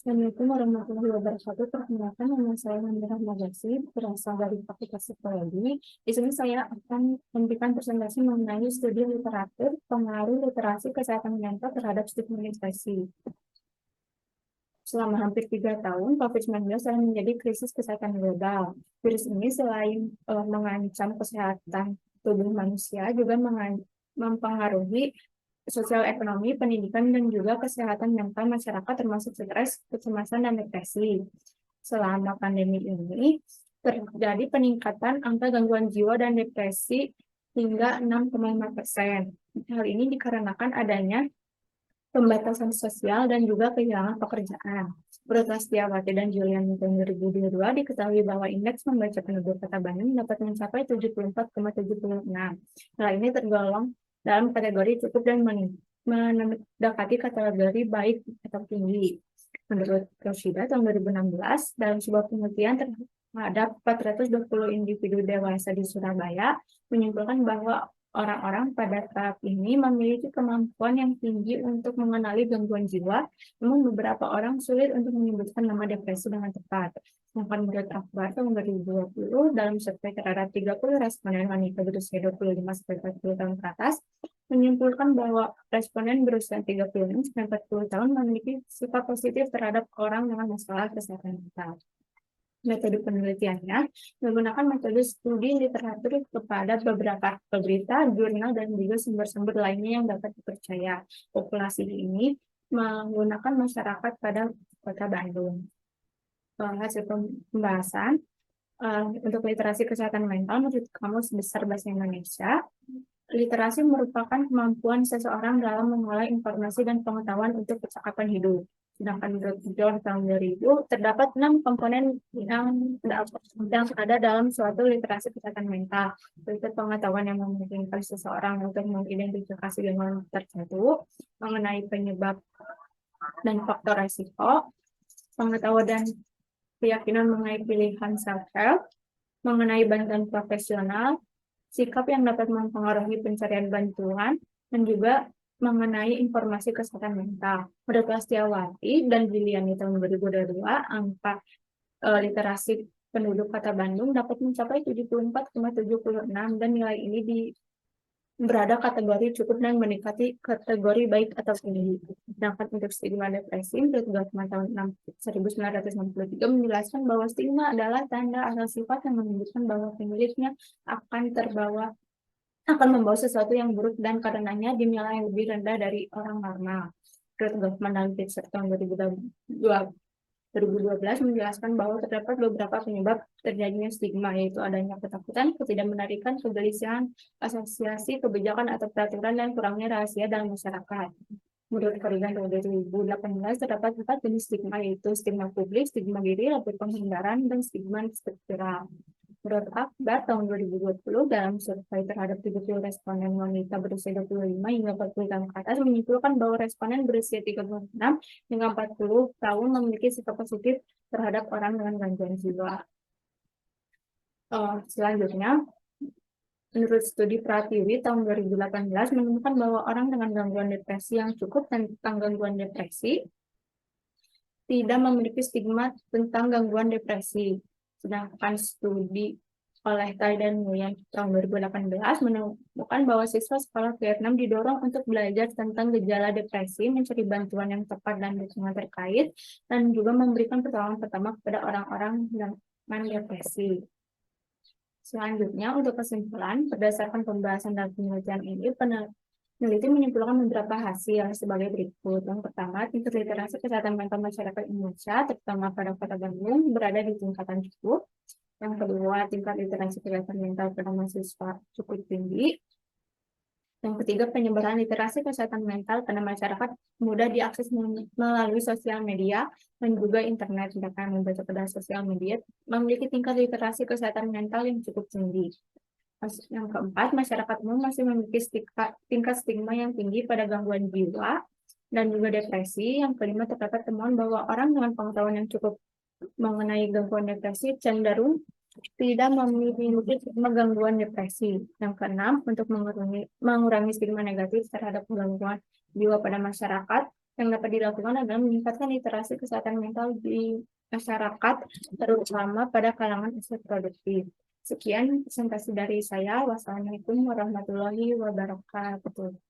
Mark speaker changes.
Speaker 1: Assalamualaikum warahmatullahi wabarakatuh. Perkenalkan, nama saya Nandira Magasi, berasal dari Fakultas Psikologi. Di sini saya akan memberikan presentasi mengenai studi literatur pengaruh literasi kesehatan mental terhadap stigmatisasi. Selama hampir 3 tahun, COVID-19 telah menjadi krisis kesehatan global. Virus ini selain mengancam kesehatan tubuh manusia, juga mempengaruhi sosial ekonomi, pendidikan, dan juga kesehatan mental masyarakat termasuk stres, kecemasan, dan depresi. Selama pandemi ini, terjadi peningkatan angka gangguan jiwa dan depresi hingga 6,5%. Hal ini dikarenakan adanya pembatasan sosial dan juga kehilangan pekerjaan. Menurut Setiawati dan Julian tahun 2022 diketahui bahwa indeks membaca penduduk Kota Bandung dapat mencapai 74,76. Hal ini tergolong dalam kategori cukup dan mendekati kategori baik atau tinggi. Menurut Roshida tahun 2016, dalam sebuah penelitian terhadap 420 individu dewasa di Surabaya, menyimpulkan bahwa orang-orang pada tahap ini memiliki kemampuan yang tinggi untuk mengenali gangguan jiwa, namun beberapa orang sulit untuk menyebutkan nama depresi dengan tepat. Sedangkan menurut Akbar tahun 2020, dalam survei terhadap 30 responden wanita berusia 25-40 tahun ke atas, menyimpulkan bahwa responden berusia 36-40 tahun memiliki sifat positif terhadap orang dengan masalah kesehatan mental. Metode penelitiannya menggunakan metode studi literatur kepada beberapa berita, jurnal, dan juga sumber-sumber lainnya yang dapat dipercaya. Populasi ini menggunakan masyarakat pada Kota Bandung. Hasil pembahasan untuk literasi kesehatan mental menurut Kamus Besar Bahasa Indonesia, literasi merupakan kemampuan seseorang dalam mengolah informasi dan pengetahuan untuk percakapan hidup. Sedangkan menurut John tahun 2000, terdapat 6 komponen yang ada dalam suatu literasi kesehatan mental, yaitu pengetahuan yang memungkinkan seseorang untuk mengidentifikasi gangguan tertentu, mengenai penyebab dan faktor resiko, pengetahuan dan keyakinan mengenai pilihan self-help, mengenai bantuan profesional, sikap yang dapat mempengaruhi pencarian bantuan, dan juga mengenai informasi kesehatan mental. Menurut Setiawati dan Juliani tahun 2022, angka literasi penduduk Kota Bandung dapat mencapai 74,76 dan nilai ini berada kategori cukup dan mendekati kategori baik atau tinggi. Sedangkan untuk stigma depresi, menurut Gottman tahun 1963 menjelaskan bahwa stigma adalah tanda atau sifat yang menunjukkan bahwa pemiliknya akan membawa sesuatu yang buruk dan karenanya dinilai lebih rendah dari orang normal. Menurut Gottman dan Pitzer tahun 2012 menjelaskan bahwa terdapat beberapa penyebab terjadinya stigma, yaitu adanya ketakutan, ketidakmenarikan, kegelisahan, asosiasi, kebijakan atau peraturan, dan kurangnya rahasia dalam masyarakat. Menurut Corrigan tahun 2018 terdapat 4 jenis stigma, yaitu stigma publik, stigma diri, label penghindaran, dan stigma struktural. Menurut Akbar tahun 2020, dalam survei terhadap 70 responden wanita berusia 25 hingga 40 tahun ke atas, menyimpulkan bahwa responden berusia 36 hingga 40 tahun memiliki sikap positif terhadap orang dengan gangguan jiwa. Selanjutnya, menurut studi Pratiwi tahun 2018 menemukan bahwa orang dengan gangguan depresi yang cukup tentang gangguan depresi tidak memiliki stigma tentang gangguan depresi. Sedangkan studi oleh Tai dan Nguyen tahun 2018 menemukan bahwa siswa sekolah Vietnam didorong untuk belajar tentang gejala depresi, mencari bantuan yang tepat dan dukungan terkait, dan juga memberikan pertolongan pertama kepada orang-orang dengan depresi. Selanjutnya, untuk kesimpulan, berdasarkan pembahasan dan penelitian ini, peneliti menyimpulkan beberapa hasil sebagai berikut. Yang pertama, tingkat literasi kesehatan mental masyarakat Indonesia, terutama pada Kota Bandung, berada di tingkatan cukup. Yang kedua, tingkat literasi kesehatan mental pada mahasiswa cukup tinggi. Yang ketiga, penyebaran literasi kesehatan mental pada masyarakat mudah diakses melalui sosial media dan juga internet. Sedangkan membaca pada sosial media memiliki tingkat literasi kesehatan mental yang cukup tinggi. Yang keempat, masyarakat umum masih memiliki tingkat stigma yang tinggi pada gangguan jiwa dan juga depresi. Yang kelima, terdapat temuan bahwa orang dengan pengetahuan yang cukup mengenai gangguan depresi cenderung tidak memiliki stigma gangguan depresi. Yang keenam, untuk mengurangi stigma negatif terhadap gangguan jiwa pada masyarakat, Yang dapat dilakukan adalah meningkatkan literasi kesehatan mental di masyarakat, terutama pada kalangan usia produktif. Sekian presentasi dari saya. Wassalamualaikum warahmatullahi wabarakatuh.